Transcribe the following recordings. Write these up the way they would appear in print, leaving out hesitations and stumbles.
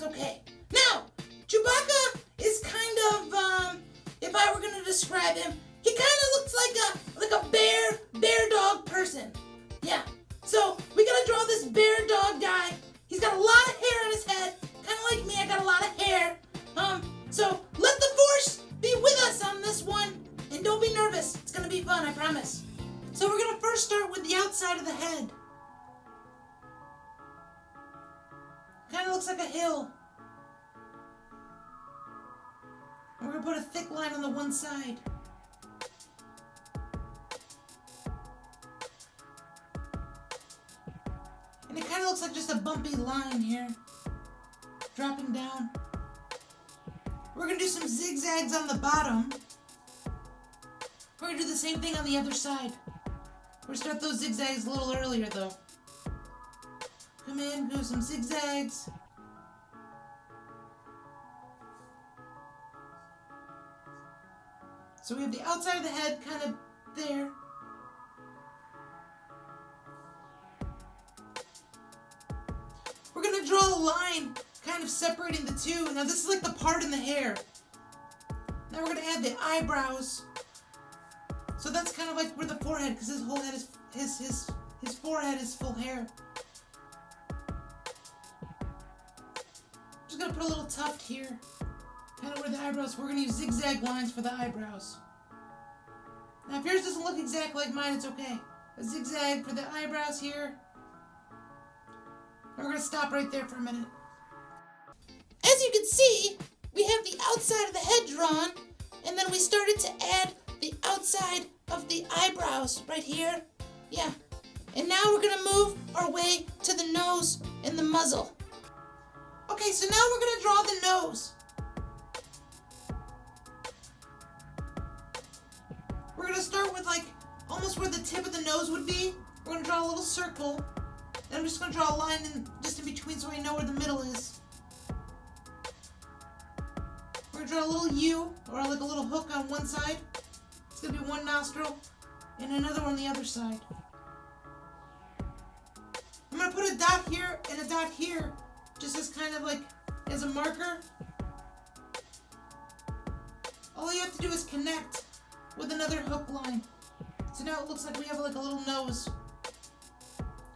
okay. Now, Chewbacca is kind of, if I were going to describe him, he kind of looks like a bear dog person. Yeah. So, we got to draw this bear dog guy. He's got a lot of hair on his head. Kind of like me, I got a lot of hair. So let the Force be with us on this one. And don't be nervous. It's going to be fun, I promise. So we're going to first start with the outside of the head. Kind of looks like a hill. And we're going to put a thick line on the one side. And it kind of looks like just a bumpy line here. Dropping down. We're going to do some zigzags on the bottom. We're going to do the same thing on the other side. We're going to start those zigzags a little earlier though. Come in, do some zigzags. So we have the outside of the head kind of there. We're going to draw a line kind of separating the two. Now this is like the part in the hair. Now we're going to add the eyebrows. So that's kind of like where the forehead, because his whole head is, his forehead is full hair. Just going to put a little tuft here. Kind of where the eyebrows, we're going to use zigzag lines for the eyebrows. Now if yours doesn't look exactly like mine, it's okay. A zigzag for the eyebrows here. And we're going to stop right there for a minute. As you can see, we have the outside of the head drawn, and then we started to add the outside of the eyebrows right here. Yeah. And now we're going to move our way to the nose and the muzzle. Okay, so now we're going to draw the nose. We're going to start with like almost where the tip of the nose would be. We're going to draw a little circle. And I'm just going to draw a line just in between so I know where the middle is. We're going to draw a little U, or like a little hook on one side. It's going to be one nostril, and another one on the other side. I'm going to put a dot here and a dot here, just as kind of like, as a marker. All you have to do is connect with another hook line. So now it looks like we have like a little nose.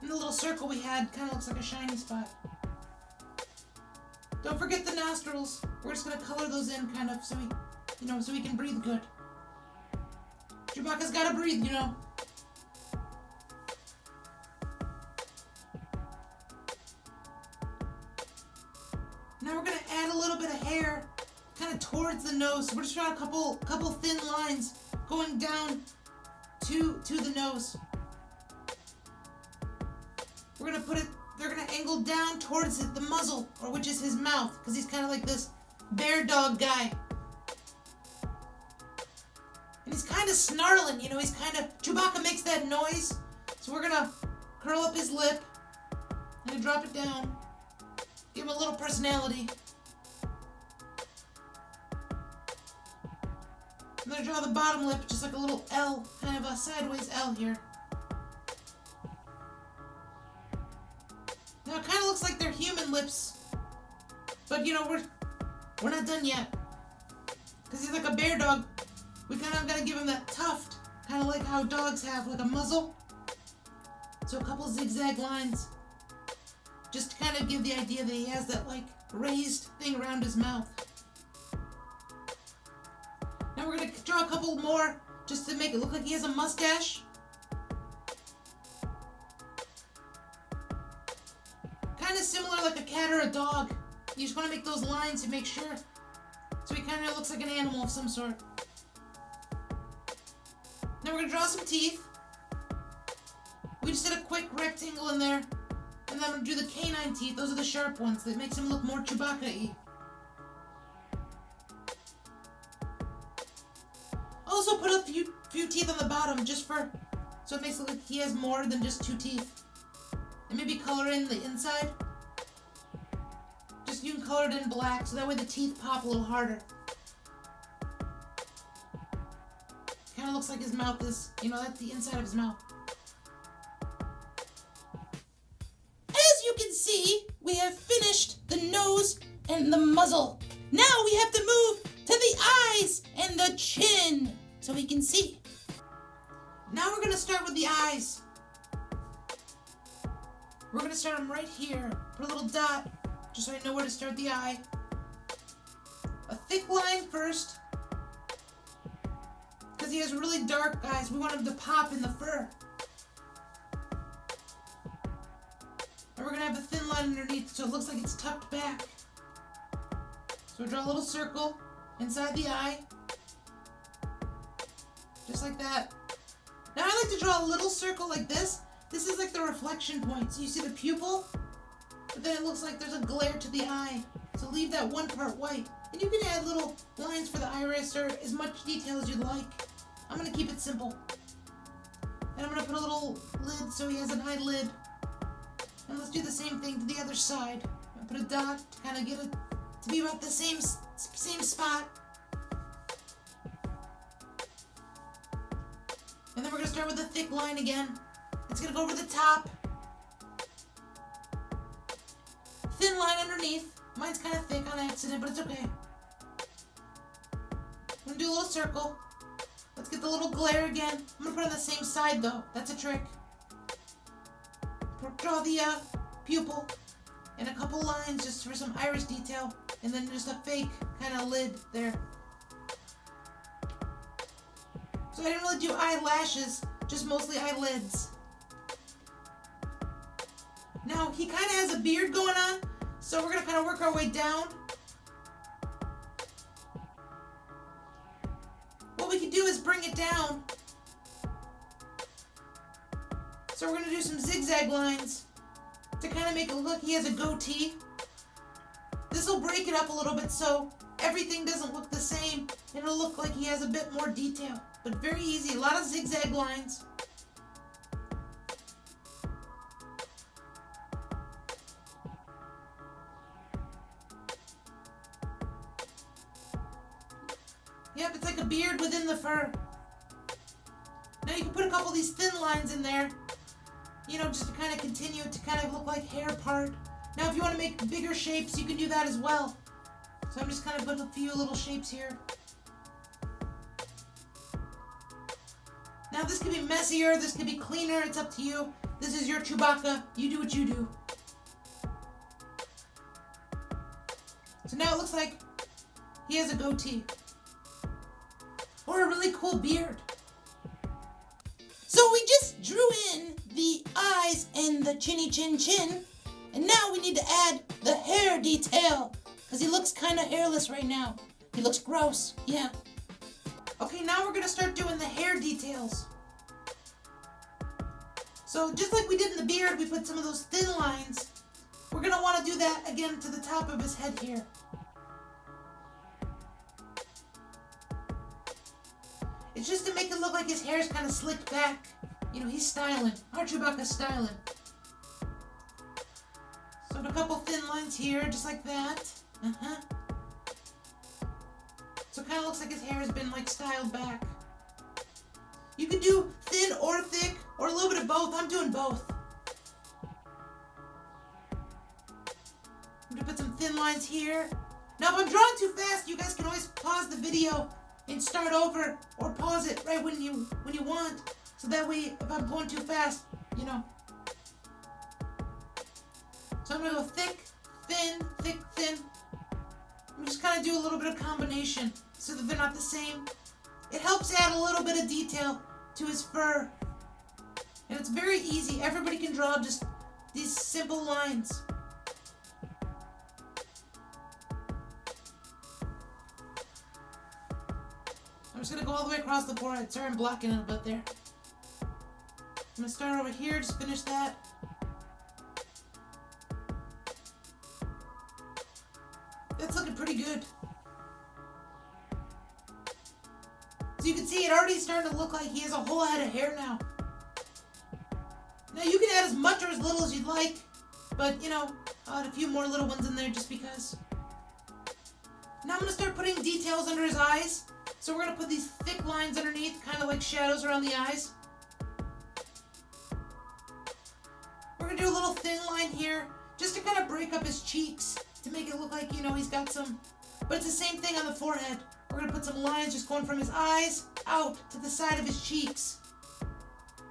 And the little circle we had kind of looks like a shiny spot. Don't forget the nostrils. We're just going to color those in kind of so so we can breathe good. Chewbacca's got to breathe, you know. Now we're going to add a little bit of hair kind of towards the nose. So we're just drawing a couple thin lines going down to the nose. We're going to put it, they're going to angle down towards the muzzle, or which is his mouth, because he's kind of like this bear dog guy. And he's kind of snarling, he's kind of, Chewbacca makes that noise. So we're going to curl up his lip and drop it down. Give him a little personality. I'm going to draw the bottom lip just like a little L, kind of a sideways L here. Now it kind of looks like they're human lips, but we're not done yet. Because he's like a bear dog, we kind of got to give him that tuft, kind of like how dogs have, like a muzzle. So a couple zigzag lines, just to kind of give the idea that he has that like raised thing around his mouth. Now we're going to draw a couple more, just to make it look like he has a mustache. Kind of similar like a cat or a dog. You just want to make those lines to make sure. So he kind of looks like an animal of some sort. Now we're going to draw some teeth. We just did a quick rectangle in there. And then I'm going to do the canine teeth. Those are the sharp ones. That makes him look more Chewbacca-y. Also put a few teeth on the bottom so it makes it look like he has more than just two teeth. And maybe color in the inside. Just you can color it in black so that way the teeth pop a little harder. Kind of looks like his mouth is, that's the inside of his mouth. As you can see, we have finished the nose and the muzzle. Now we have to move to the eyes and the chin so we can see. Now we're going to start with the eyes. We're going to start them right here. Put a little dot just so I know where to start the eye. A thick line first. Because he has really dark eyes. We want him to pop in the fur. And we're going to have a thin line underneath so it looks like it's tucked back. So draw a little circle inside the eye. Just like that. Now I like to draw a little circle like this. This is like the reflection point. So you see the pupil, but then it looks like there's a glare to the eye. So leave that one part white. And you can add little lines for the iris or as much detail as you'd like. I'm going to keep it simple. And I'm going to put a little lid so he has an eyelid. And let's do the same thing to the other side. I'll put a dot to kind of get it to be about the same spot. And then we're going to start with a thick line again. It's going to go over the top. Thin line underneath. Mine's kind of thick on accident, but it's okay. I'm going to do a little circle. Let's get the little glare again. I'm going to put it on the same side though. That's a trick. Draw the pupil and a couple lines just for some iris detail. And then just a fake kind of lid there. So I didn't really do eyelashes, just mostly eyelids. Now he kind of has a beard going on, so we're going to kind of work our way down. What we can do is bring it down. So we're going to do some zigzag lines to kind of make it look he has a goatee. This will break it up a little bit so everything doesn't look the same and it'll look like he has a bit more detail. But very easy, a lot of zigzag lines. Yep, it's like a beard within the fur. Now you can put a couple of these thin lines in there, you know, just to kind of continue to kind of look like hair part. Now if you want to make bigger shapes, you can do that as well. So I'm just kind of putting a few little shapes here. Now this could be messier, this could be cleaner, it's up to you. This is your Chewbacca, you do what you do. So now it looks like he has a goatee. Or a really cool beard. So we just drew in the eyes and the chinny chin chin. And now we need to add the hair detail. Because he looks kind of hairless right now. He looks gross, yeah. Okay, now we're going to start doing the hair details. So just like we did in the beard, we put some of those thin lines. We're going to want to do that again to the top of his head here. It's just to make it look like his hair's kind of slicked back. You know, he's styling. Our Chewbacca's styling. So a couple thin lines here, just like that. So it kind of looks like his hair has been like styled back. You could do thin or thick, or a little bit of both. I'm doing both. I'm gonna put some thin lines here. Now if I'm drawing too fast, you guys can always pause the video and start over, or pause it right when you want. So that way, if I'm going too fast, you know. So I'm gonna go thick, thin, thick, thin. I'm just kind of do a little bit of combination so that they're not the same. It helps add a little bit of detail to his fur. And it's very easy. Everybody can draw just these simple lines. I'm just going to go all the way across the board. Sorry, I'm blocking it a bit there. I'm going to start over here, just finish that. That's looking pretty good. So you can see it already starting to look like he has a whole head of hair now. Now you can add as much or as little as you'd like, but you know, I'll add a few more little ones in there just because. Now I'm going to start putting details under his eyes. So we're going to put these thick lines underneath, kind of like shadows around the eyes. We're going to do a little thin line here, just to kind of break up his cheeks. to make it look like, he's got some, but it's the same thing on the forehead. We're going to put some lines just going from his eyes out to the side of his cheeks.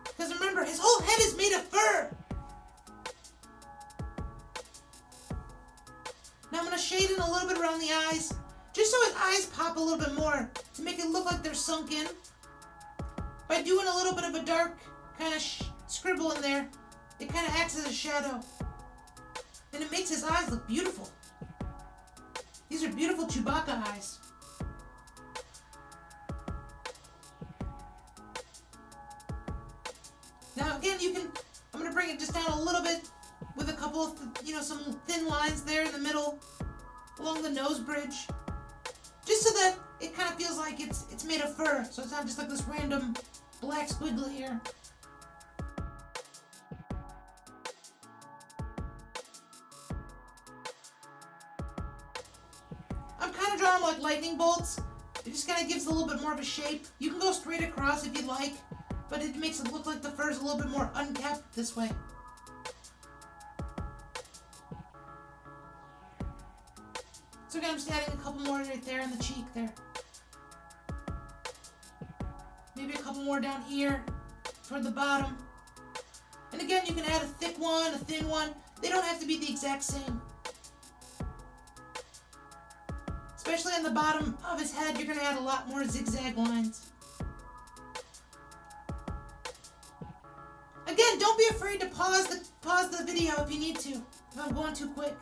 Because remember, his whole head is made of fur. Now I'm going to shade in a little bit around the eyes, just so his eyes pop a little bit more, to make it look like they're sunk in. By doing a little bit of a dark kind of scribble in there, it kind of acts as a shadow. And it makes his eyes look beautiful. These are beautiful Chewbacca eyes. Now again, I'm going to bring it just down a little bit with a couple of, some thin lines there in the middle along the nose bridge. Just so that it kind of feels like it's made of fur, so it's not just like this random black squiggle here. I'm kind of drawing like lightning bolts. It just kind of gives it a little bit more of a shape. You can go straight across if you like, but it makes it look like the fur is a little bit more unkept this way. So again, I'm just adding a couple more right there in the cheek there. Maybe a couple more down here toward the bottom. And again, you can add a thick one, a thin one. They don't have to be the exact same. Especially on the bottom of his head, you're going to add a lot more zigzag lines. Again, don't be afraid to pause the video if you need to, if I'm going too quick.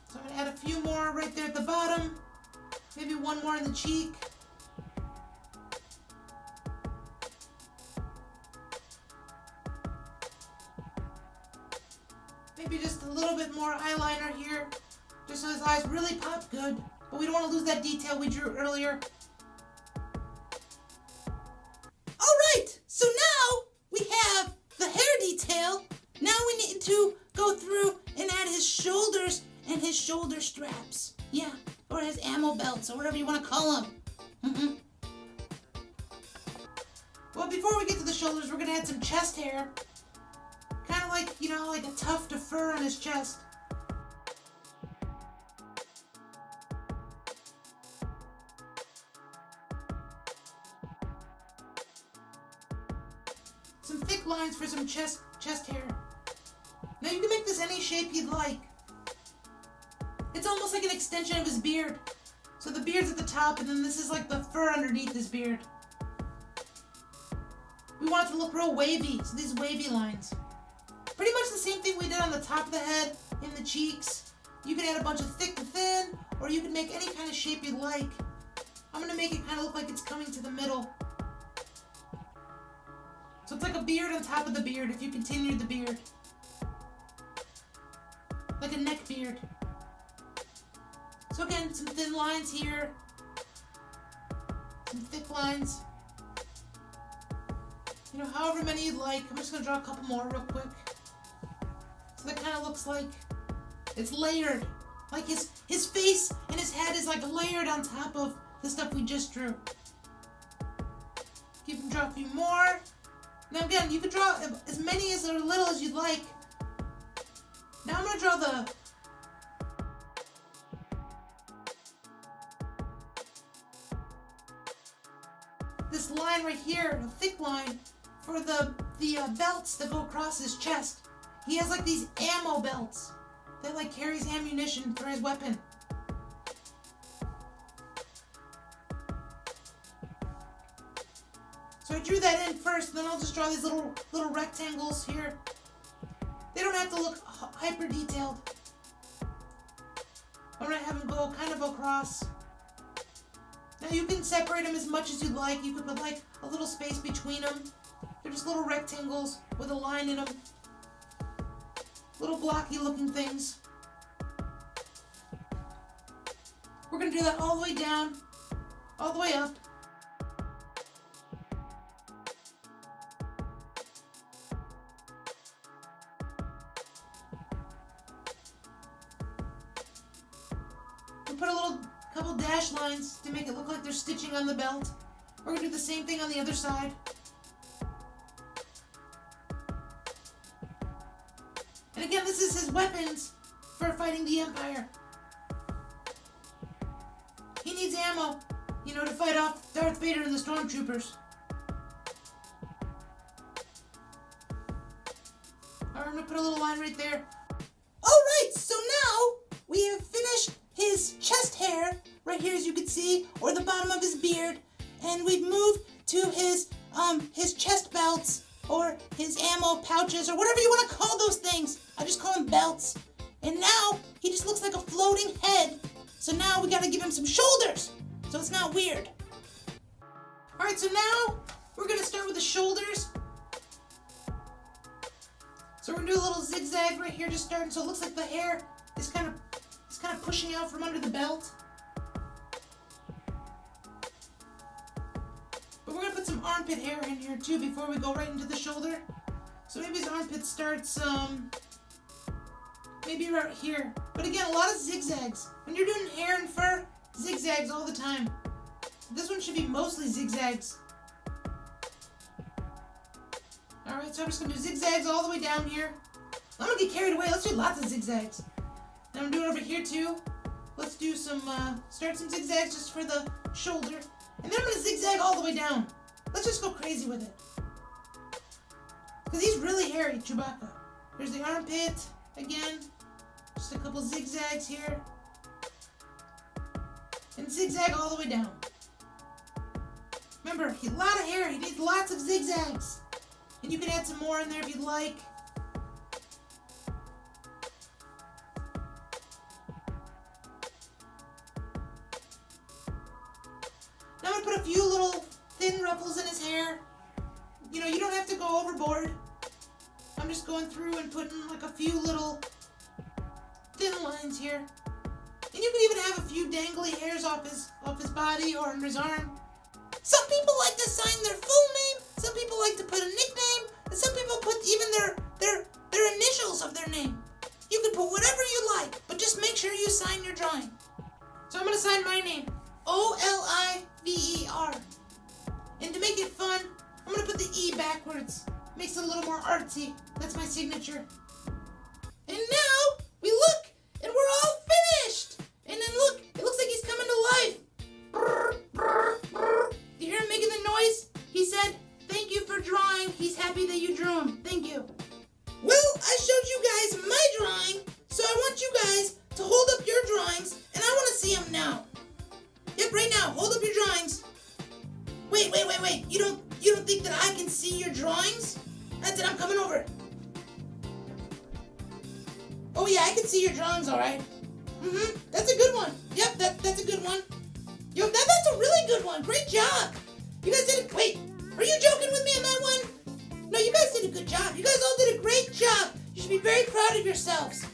So I'm going to add a few more right there at the bottom. Maybe one more in the cheek. Maybe just a little bit more eyeliner here, just so his eyes really pop good. But we don't want to lose that detail we drew earlier. Alright, so now we have the hair detail. Now we need to go through and add his shoulders and his shoulder straps. Yeah, or his ammo belts, or whatever you want to call them. Well, before we get to the shoulders, we're going to add some chest hair. Kind of like, like a tuft of fur on his chest. Some thick lines for some chest hair. Now you can make this any shape you'd like. It's almost like an extension of his beard. So the beard's at the top, and then this is like the fur underneath his beard. We want it to look real wavy, so these wavy lines. Pretty much the same thing we did on the top of the head, in the cheeks. You can add a bunch of thick to thin, or you can make any kind of shape you like. I'm going to make it kind of look like it's coming to the middle. So it's like a beard on top of the beard if you continue the beard. Like a neck beard. So again, some thin lines here. Some thick lines. However many you'd like. I'm just going to draw a couple more real quick. So that kind of looks like it's layered. Like his face and his head is like layered on top of the stuff we just drew. You can draw a few more. Now again, you can draw as many as or little as you'd like. Now I'm going to draw this line right here, a thick line, for the belts that go across his chest. He has like these ammo belts that like carries ammunition for his weapon. So I drew that in first, then I'll just draw these little rectangles here. They don't have to look hyper detailed. I'm gonna have them go kind of across. Now you can separate them as much as you'd like. You could put like a little space between them. They're just little rectangles with a line in them. Little blocky looking things. We're going to do that all the way down, all the way up. We'll put a couple dash lines to make it look like they're stitching on the belt. We're going to do the same thing on the other side. And again, this is his weapons for fighting the Empire. He needs ammo, to fight off Darth Vader and the Stormtroopers. Alright, I'm gonna put a little line right there. Alright, so now we have finished his chest hair, right here as you can see, or the bottom of his beard, and we've moved to his chest belts, or his ammo pouches, or whatever you want to call those things. I just call them belts. And now, he just looks like a floating head. So now we gotta give him some shoulders, so it's not weird. Alright, so now, we're gonna start with the shoulders. So we're gonna do a little zigzag right here, just starting, so it looks like the hair is kind of pushing out from under the belt. But we're gonna put some armpit hair in here too before we go right into the shoulder. So maybe his armpit starts, maybe right here. But again, a lot of zigzags. When you're doing hair and fur, zigzags all the time. This one should be mostly zigzags. Alright, so I'm just gonna do zigzags all the way down here. I'm gonna get carried away. Let's do lots of zigzags. And I'm doing it over here too. Let's do some, start some zigzags just for the shoulder. And then I'm gonna zigzag all the way down. Let's just go crazy with it. Because he's really hairy, Chewbacca. There's the armpit, again. Just a couple zigzags here. And zigzag all the way down. Remember, a lot of hair, he needs lots of zigzags. And you can add some more in there if you'd like. Now I'm going to put a few little thin ruffles in his hair. You don't have to go overboard. I'm just going through and putting like a few little thin lines here. And you can even have a few dangly hairs off his body or under his arm. Some people like to sign their full name, some people like to put a nickname, and some people put even their initials of their name. You can put whatever you like, but just make sure you sign your drawing. So I'm going to sign my name, Oliver. And to make it fun, I'm going to put the E backwards. Makes it a little more artsy. That's my signature. And now, we look, and we're all finished! And then look, it looks like he's coming to life. Do you hear him making the noise? He said, "Thank you for drawing. He's happy that you drew him. Thank you." Well, I showed you guys my drawing, so I want you guys to hold up your drawings, and I want to see them now. Yep, right now. Hold up your drawings. Wait. You don't think that I can see your drawings? That's it. I'm coming over. Oh yeah, I can see your drawings, all right. That's a good one. Yep, that's a good one. Yo, that's a really good one. Great job. You guys did it. Wait, are you joking with me on that one? No, you guys did a good job. You guys all did a great job. You should be very proud of yourselves.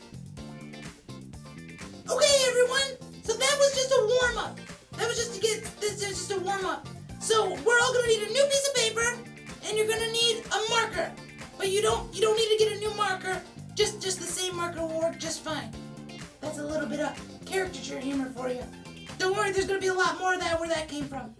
Okay, everyone. So that was just a warm-up. That was just a warm-up. So we're all gonna need a new piece of paper, and you're gonna need a marker. But you don't need to get a new marker. Just the same marker will work just fine. That's a little bit of caricature humor for you. Don't worry, there's gonna be a lot more of that where that came from.